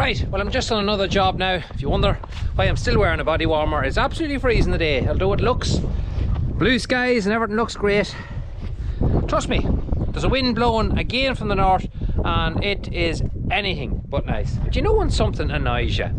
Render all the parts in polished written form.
Right, well, I'm just on another job now. If you wonder why I'm still wearing a body warmer, it's absolutely freezing today. Although it looks blue skies and everything looks great, trust me, there's a wind blowing again from the north and it is anything but nice. But you know when something annoys you?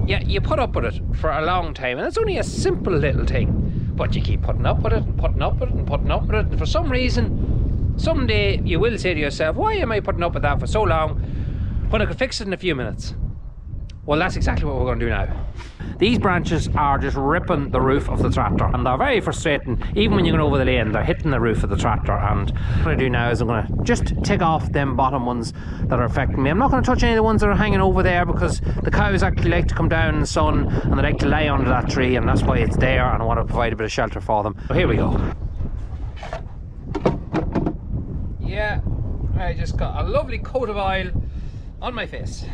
Yeah, you put up with it for a long time and it's only a simple little thing, but you keep putting up with it and putting up with it and putting up with it, and for some reason, someday you will say to yourself, why am I putting up with that for so long when I could fix it in a few minutes? Well, that's exactly what we're going to do now. These branches are just ripping the roof of the tractor and they're very frustrating. Even when you're going over the lane, they're hitting the roof of the tractor. And what I'm going to do now is I'm going to just take off them bottom ones that are affecting me. I'm not going to touch any of the ones that are hanging over there because the cows actually like to come down in the sun and they like to lie under that tree, and that's why it's there, and I want to provide a bit of shelter for them. So here we go. Yeah, I just got a lovely coat of oil on my face.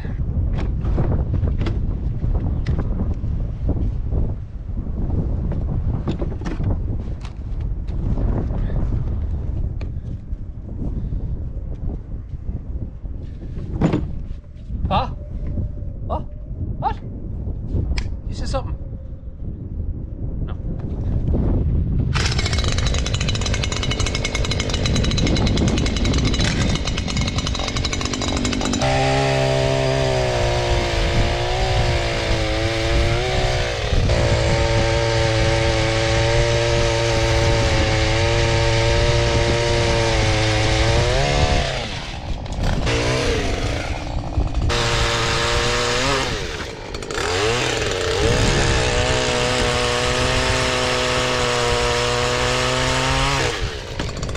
Huh? What? You said something? No.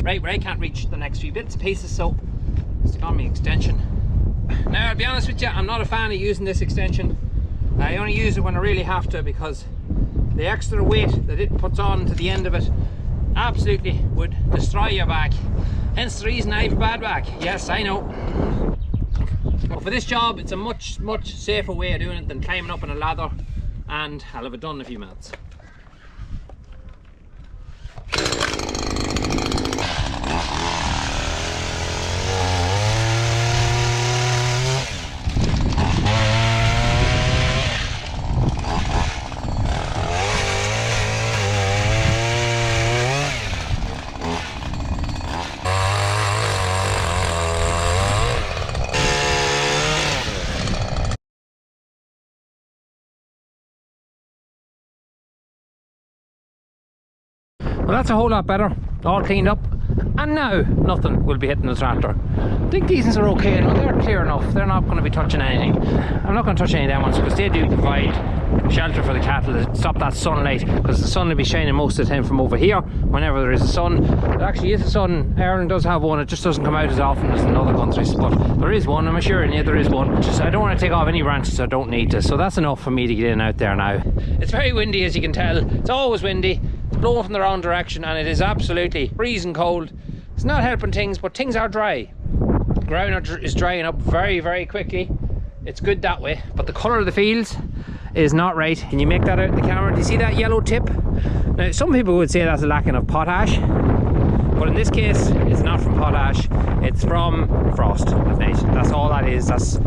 Right, where I can't reach the next few bits and pieces, so stick on my extension. Now, I'll be honest with you, I'm not a fan of using this extension. I only use it when I really have to, because the extra weight that it puts on to the end of it absolutely would destroy your back. Hence the reason I have a bad back. Yes, I know. But for this job, it's a much safer way of doing it than climbing up on a ladder, and I'll have it done in a few minutes. Well, that's a whole lot better, all cleaned up, and now nothing will be hitting the tractor. I think these ones are okay, no, they're clear enough, they're not going to be touching anything. I'm not going to touch any of them ones because they do provide shelter for the cattle to stop that sunlight, because the sun will be shining most of the time from over here whenever there is a sun. There actually is a sun. Ireland does have one, it just doesn't come out as often as in other countries, but there is one, I'm assuring you there is one. Just I don't want to take off any branches I don't need to, so that's enough for me to get in out there now. It's very windy, as you can tell, it's always windy. Blowing from the wrong direction, and it is absolutely freezing cold. It's not helping things, but things are dry. The ground is drying up very quickly. It's good that way, but the colour of the fields is not right. Can you make that out in the camera? Do you see that yellow tip? Now, some people would say that's a lacking of potash, but in this case it's not from potash, it's from frost at night. That's all that is. That's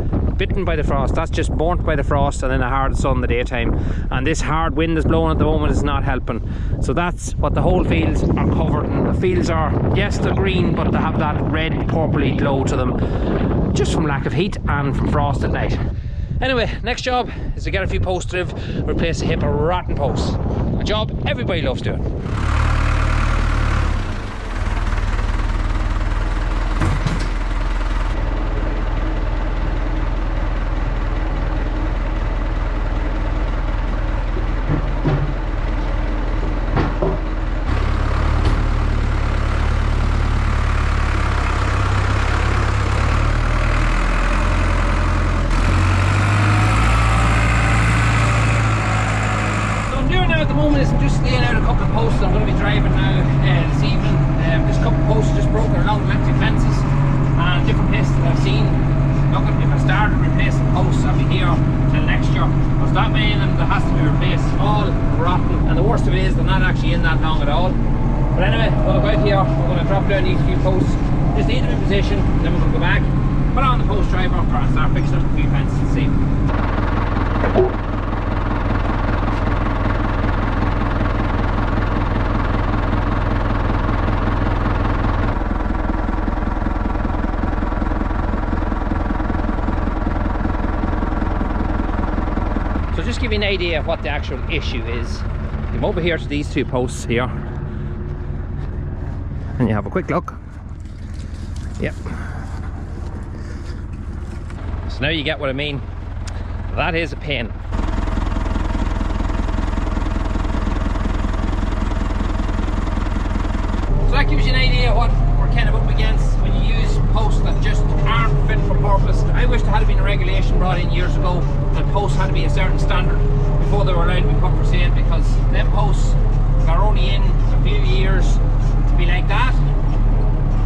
bitten by the frost, that's just burnt by the frost and then a hard sun in the daytime, and this hard wind is blowing at the moment is not helping. So that's what the whole fields are covered in. The fields are, yes, they're green, but they have that red purpley glow to them just from lack of heat and from frost at night. Anyway, next job is to get a few posts to replace a heap of rotten posts, a job everybody loves doing. I'm going to be driving now this evening. There's a couple of posts just broken along electric fences and different places that I've seen. Look, if I started replacing posts, I'll be here till next year. There's that many of them that has to be replaced, all rotten, and the worst of it is they're not actually in that long at all. But anyway, we'll go out here, we're going to drop down these few posts, just leave them in position, then we're going to go back, put on the post driver, and start fixing up a few fences and see. So just give you an idea of what the actual issue is. Come over here to these two posts here, and you have a quick look. Yep. So now you get what I mean. That is a pain. So that gives you an idea of what we're kind of up against when you use posts that just aren't fit for purpose. I wish there had been a regulation brought in years ago that posts had to be a certain standard before they were allowed to be put for sale, because them posts are only in a few years to be like that.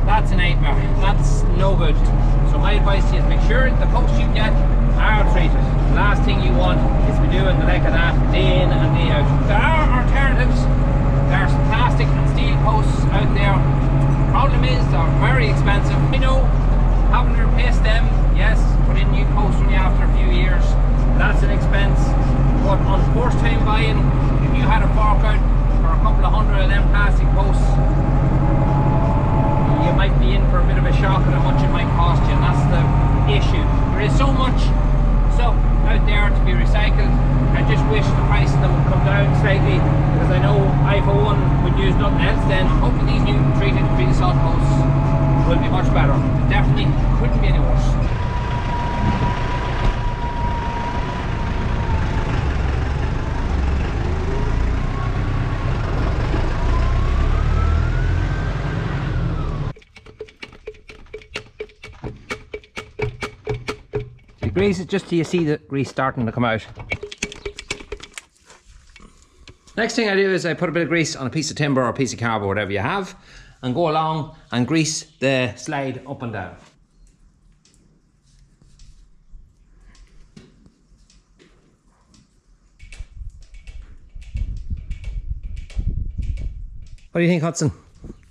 That's a nightmare. That's no good. So my advice to you is make sure the posts you get are treated. The last thing you want is to be doing the like of that day in and day out. There are alternatives. There's plastic and steel posts out there. Problem is they're very expensive. You know, having to replace them, yes, put in new posts only after a few years, that's an expense. But on first time buying, if you had a fork out for a couple of hundred of them plastic posts, you might be in for a bit of a shock at how much it might cost you, and that's the issue. There is so much stuff out there to be recycled. I just wish the price of them would come down slightly, because I know I for one would use nothing else then. Hopefully these new treated green salt posts will be much better. It definitely couldn't be any worse. Grease it just till you see the grease starting to come out. Next thing I do is I put a bit of grease on a piece of timber or a piece of cardboard, whatever you have, and go along and grease the slide up and down. What do you think, Hudson?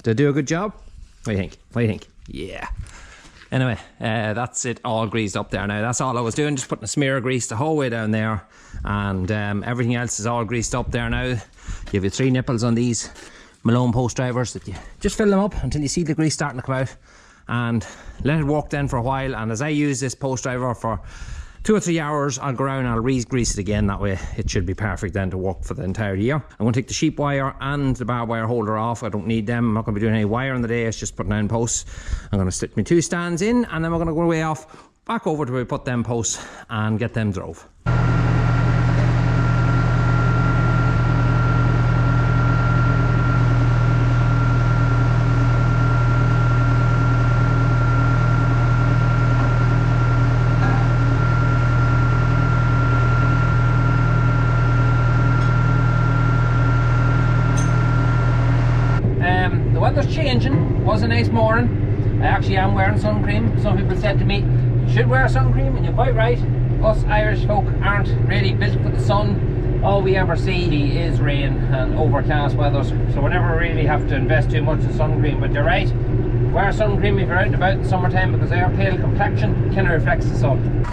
Did I do a good job? What do you think? What do you think? Yeah. Anyway, that's it all greased up there now. That's all I was doing, just putting a smear of grease the whole way down there, and everything else is all greased up there now. Give you 3 nipples on these Malone post drivers that you just fill them up until you see the grease starting to come out, and let it work then for a while. And as I use this post driver for 2 or 3 hours, I'll go around and I'll re-grease it again. That way it should be perfect then to work for the entire year. I'm going to take the sheep wire and the barbed wire holder off. I don't need them. I'm not going to be doing any wire on the day. It's just putting down posts. I'm going to stick my 2 stands in, and then we're going to go way off back over to where we put them posts and get them drove. Weather's changing. Was a nice morning. I actually am wearing sun cream. Some people said to me, you should wear sun cream, and you're quite right. Us Irish folk aren't really built for the sun. All we ever see is rain and overcast weather, so we never really have to invest too much in sun cream. But you're right, wear sun cream if you're out and about in summertime, because our pale complexion kind of reflects the sun.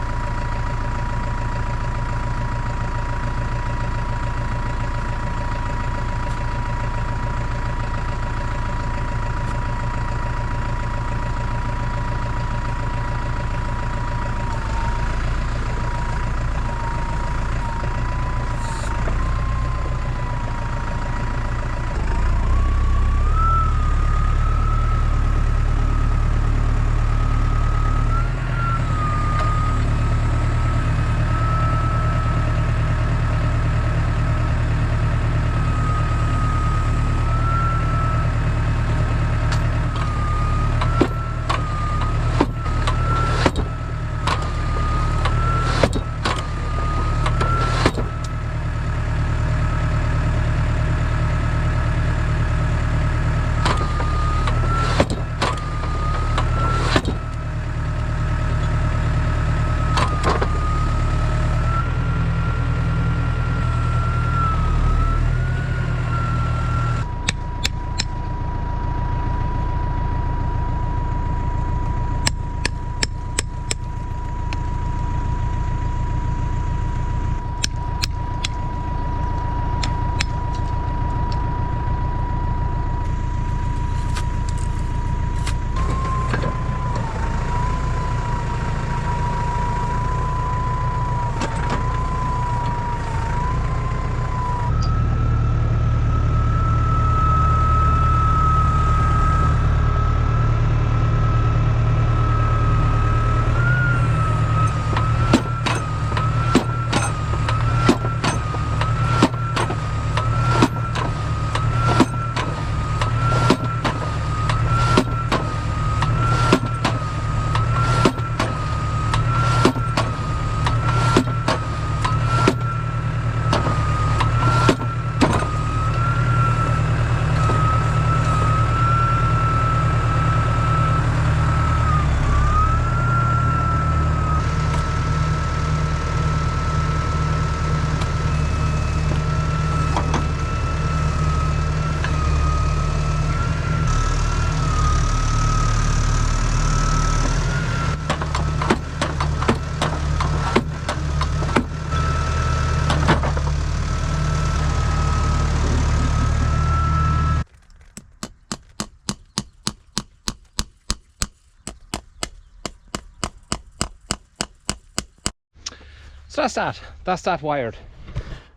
So that's that wired.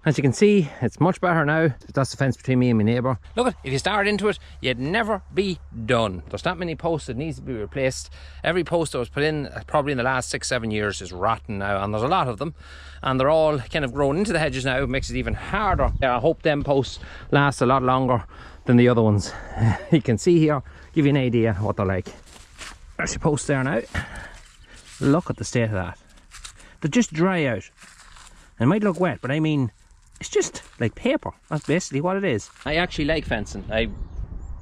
As you can see, it's much better now. That's the fence between me and my neighbour. Look, if you start into it, you'd never be done. There's that many posts that needs to be replaced. Every post that was put in probably in the last 6-7 years is rotten now, and there's a lot of them, and they're all kind of grown into the hedges now. It makes it even harder. I hope them posts last a lot longer than the other ones. You can see here, give you an idea what they're like. There's your post there now. Look at the state of that. They just dry out. It might look wet, but I mean, it's just like paper. That's basically what it is. I actually like fencing. I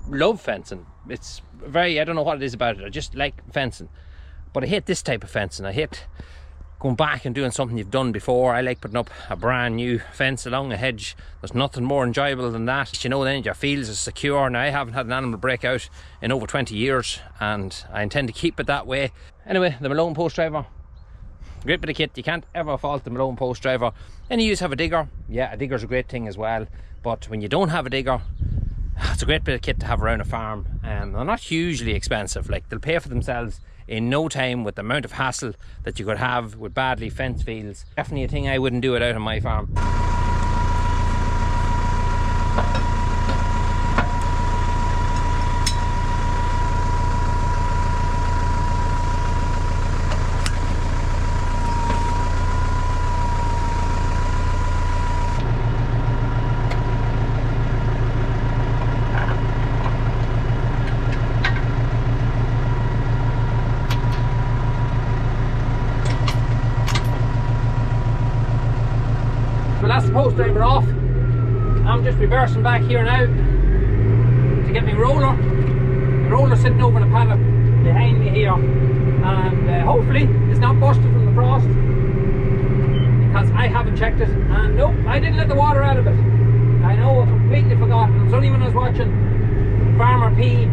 love fencing. It's very, I don't know what it is about it. I just like fencing. But I hate this type of fencing. I hate going back and doing something you've done before. I like putting up a brand new fence along a hedge. There's nothing more enjoyable than that. You know, then your fields are secure. Now, I haven't had an animal break out in over 20 years, and I intend to keep it that way. Anyway, the Malone post driver, great bit of kit. You can't ever fault the Malone post driver. Any use have a digger? Yeah, a digger's a great thing as well. But when you don't have a digger, it's a great bit of kit to have around a farm. They're not hugely expensive. Like, they'll pay for themselves in no time with the amount of hassle that you could have with badly fenced fields. Definitely a thing I wouldn't do it out on my farm. That's the post driver off. I'm just reversing back here now to get my roller. The roller sitting over the paddock behind me here, and hopefully it's not busted from the frost, because I haven't checked it, and nope, I didn't let the water out of it. I know, I completely forgot. It was only when I was watching Farmer P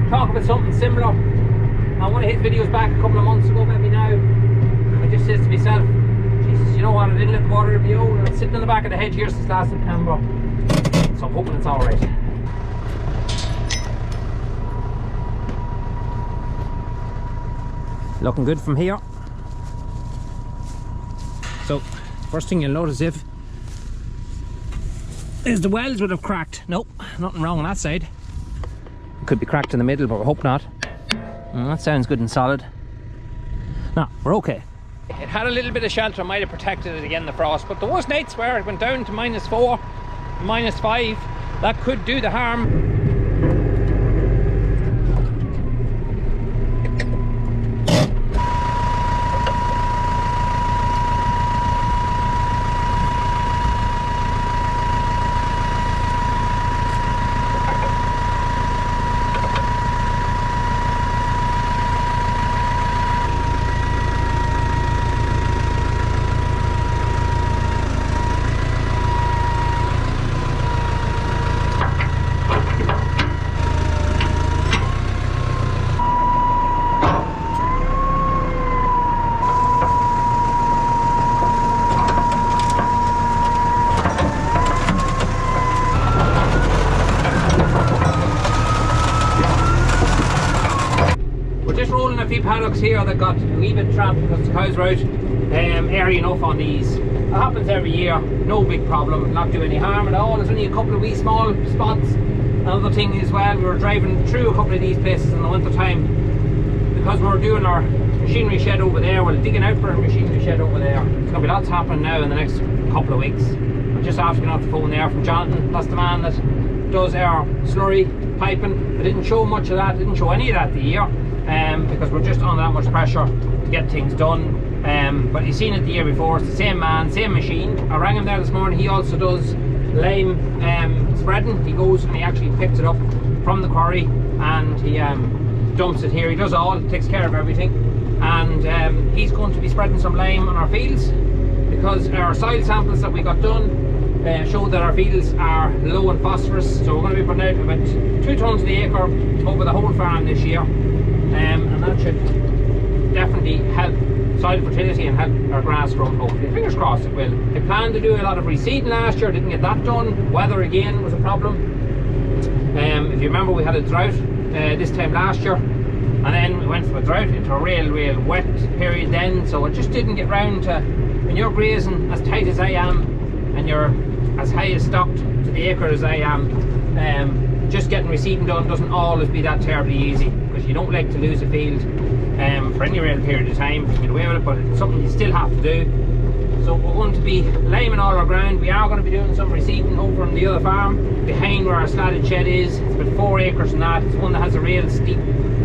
talk about something similar on one of his videos back a couple of months ago, maybe now. I just says to myself, you know what, I didn't let the water be out. It's sitting in the back of the hedge here since last September, so I'm hoping it's alright. Looking good from here. So, first thing you'll notice is the welds would have cracked. Nope, nothing wrong on that side. It could be cracked in the middle, but I hope not. That sounds good and solid. No, we're okay. It had a little bit of shelter, might have protected it against the frost, but there was nights where it went down to -4, -5. That could do the harm. Paddocks here that got a wee bit trapped because the cows were out early enough on these. It happens every year, no big problem, not do any harm at all. There's only a couple of wee small spots. Another thing as well, we were driving through a couple of these places in the winter time because we were doing our machinery shed over there. We're digging out for a machinery shed over there. There's going to be lots happening now in the next couple of weeks. I'm just after getting off the phone there from Jonathan. That's the man that does our slurry piping. They didn't show much of that, didn't show any of that the year. Because we're just under that much pressure to get things done. But you've seen it the year before. It's the same man, same machine. I rang him there this morning. He also does lime spreading. He goes and he actually picks it up from the quarry and he dumps it here. He does all, takes care of everything, and he's going to be spreading some lime on our fields because our soil samples that we got done show that our fields are low in phosphorus. So we're going to be putting out about 2 tons of the acre over the whole farm this year. And that should definitely help soil fertility and help our grass grow, hopefully. Fingers crossed it will. I planned to do a lot of reseeding last year, didn't get that done. Weather again was a problem. If you remember, we had a drought this time last year, and then we went from a drought into a real wet period then, so it just didn't get round to when you're grazing as tight as I am and you're as high as stocked to the acre as I am, just getting reseeding done doesn't always be that terribly easy, because you don't like to lose a field for any real period of time. You can get away with it, but it's something you still have to do. So we're going to be liming all our ground. We are going to be doing some reseeding over on the other farm behind where our slatted shed is. It's about 4 acres and that. It's one that has a real steep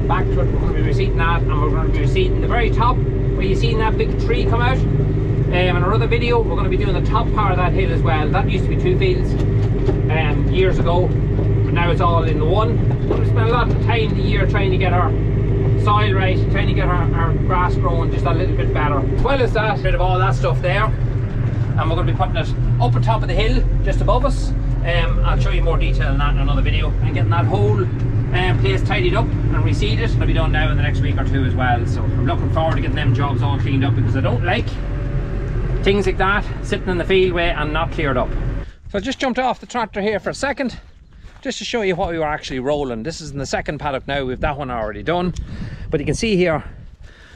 back to it. We're going to be reseeding that, and we're going to be reseeding the very top where you seen that big tree come out. In our other video, we're going to be doing the top part of that hill as well. That used to be 2 fields years ago, but now it's all in the one. We're going to spend a lot of time the year trying to get our soil right, trying to get our grass growing just a little bit better. As well as that, rid of all that stuff there, and we're going to be putting it up on top of the hill just above us. I'll show you more detail on that in another video, and getting that whole place tidied up and reseeded. It'll be done now in the next week or two as well, so I'm looking forward to getting them jobs all cleaned up, because I don't like things like that sitting in the fieldway and not cleared up. So I just jumped off the tractor here for a second just to show you what we were actually rolling. This is in the second paddock now. We've that one already done, but you can see here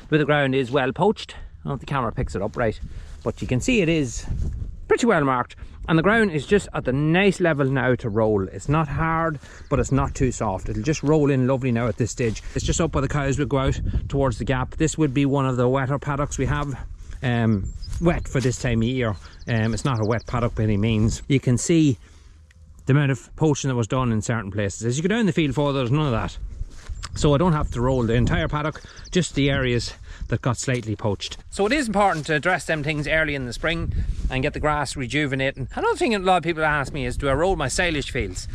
where the ground is well poached. I don't know if the camera picks it up right, but you can see it is pretty well marked, and the ground is just at the nice level now to roll. It's not hard, but it's not too soft. It'll just roll in lovely now at this stage. It's just up where the cows will go out towards the gap. This would be one of the wetter paddocks we have. Wet for this time of year. It's not a wet paddock by any means. You can see the amount of poaching that was done in certain places. As you go down the field further, there's none of that, so I don't have to roll the entire paddock, just the areas that got slightly poached. So it is important to address them things early in the spring and get the grass rejuvenating. Another thing a lot of people ask me is, do I roll my silage fields?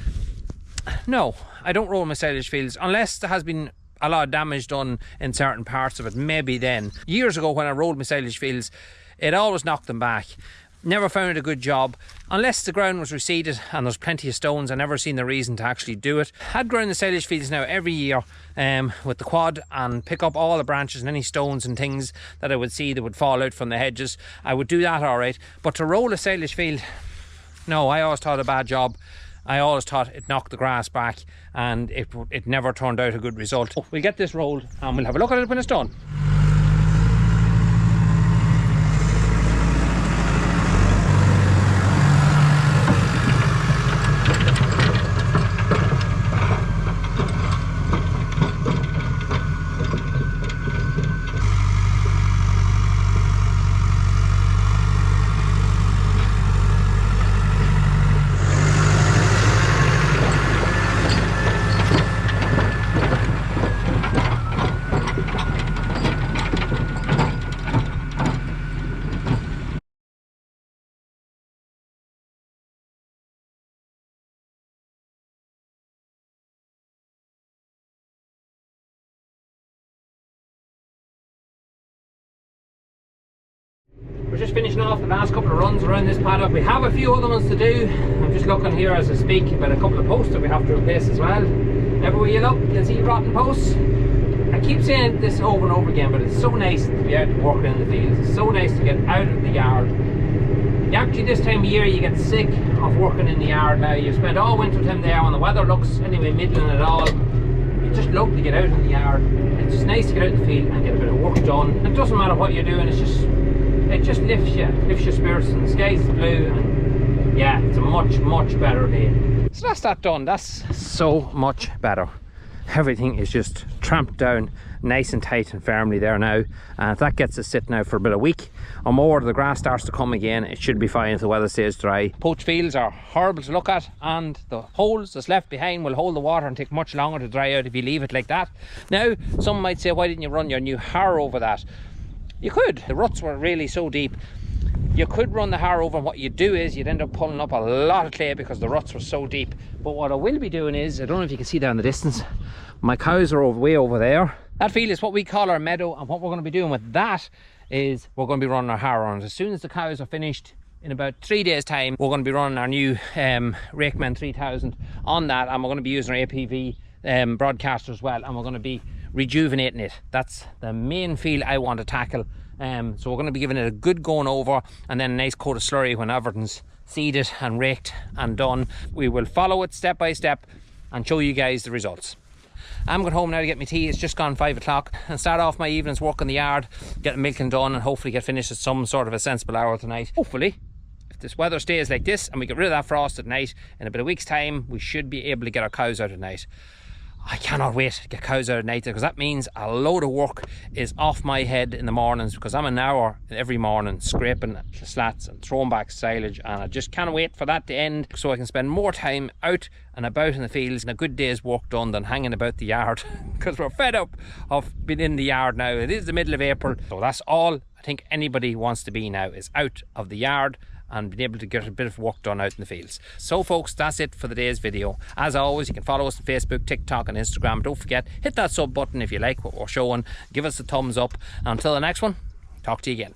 No, I don't roll my silage fields unless there has been a lot of damage done in certain parts of it. Maybe then. Years ago when I rolled my silage fields, it always knocked them back. Never found it a good job. Unless the ground was reseeded and there's plenty of stones, I never seen the reason to actually do it. I'd ground the silage fields now every year with the quad and pick up all the branches and any stones and things that I would see that would fall out from the hedges. I would do that alright, but to roll a silage field, no, I always thought a bad job. I always thought it knocked the grass back, and it never turned out a good result. We'll get this rolled and we'll have a look at it when it's done. We're just finishing off the last couple of runs around this paddock. We have a few other ones to do. I'm just looking here as I speak about a couple of posts that we have to replace as well. Everywhere you look, you'll see rotten posts. I keep saying this over and over again, but it's so nice to be out working in the fields. It's so nice to get out of the yard. Actually, this time of year you get sick of working in the yard now. You've spent all winter time there when the weather looks anyway middling at all. You just love to get out in the yard. It's just nice to get out in the field and get a bit of work done. It doesn't matter what you're doing, it just lifts your spirits, and the sky's blue, and yeah, it's a much better day. So that's that done. That's so much better. Everything is just tramped down nice and tight and firmly there now, and if that gets us sitting now for about a week or more, the grass starts to come again, it should be fine if the weather stays dry. Poached fields are horrible to look at, and the holes that's left behind will hold the water and take much longer to dry out if you leave it like that. Now some might say, why didn't you run your new harrow over that? You could. The ruts were really so deep. You could run the harrow over, and what you'd do is you'd end up pulling up a lot of clay because the ruts were so deep. But what I will be doing is, I don't know if you can see down the distance, my cows are way over there. That field is what we call our meadow, and what we're going to be doing with that is we're going to be running our harrow on it. As soon as the cows are finished, in about 3 days time, we're going to be running our new Lakeland 3000 on that, and we're going to be using our APV broadcaster as well, and we're going to be rejuvenating it. That's the main field I want to tackle. So we're going to be giving it a good going over, and then a nice coat of slurry when everything's seeded and raked and done. We will follow it step by step and show you guys the results. I'm going home now to get my tea. It's just gone 5 o'clock, and start off my evenings work in the yard, getting milking done, and hopefully get finished at some sort of a sensible hour tonight. Hopefully, if this weather stays like this and we get rid of that frost at night, in about a week's time we should be able to get our cows out at night. I cannot wait to get cows out at night, because that means a load of work is off my head in the mornings, because I'm an hour every morning scraping the slats and throwing back silage, and I just can't wait for that to end so I can spend more time out and about in the fields and a good day's work done than hanging about the yard because we're fed up of being in the yard now. It is the middle of April, so that's all I think anybody wants to be now, is out of the yard and being able to get a bit of work done out in the fields. So folks, that's it for today's video. As always, you can follow us on Facebook, TikTok and Instagram. Don't forget, hit that sub button if you like what we're showing. Give us a thumbs up. Until the next one, talk to you again.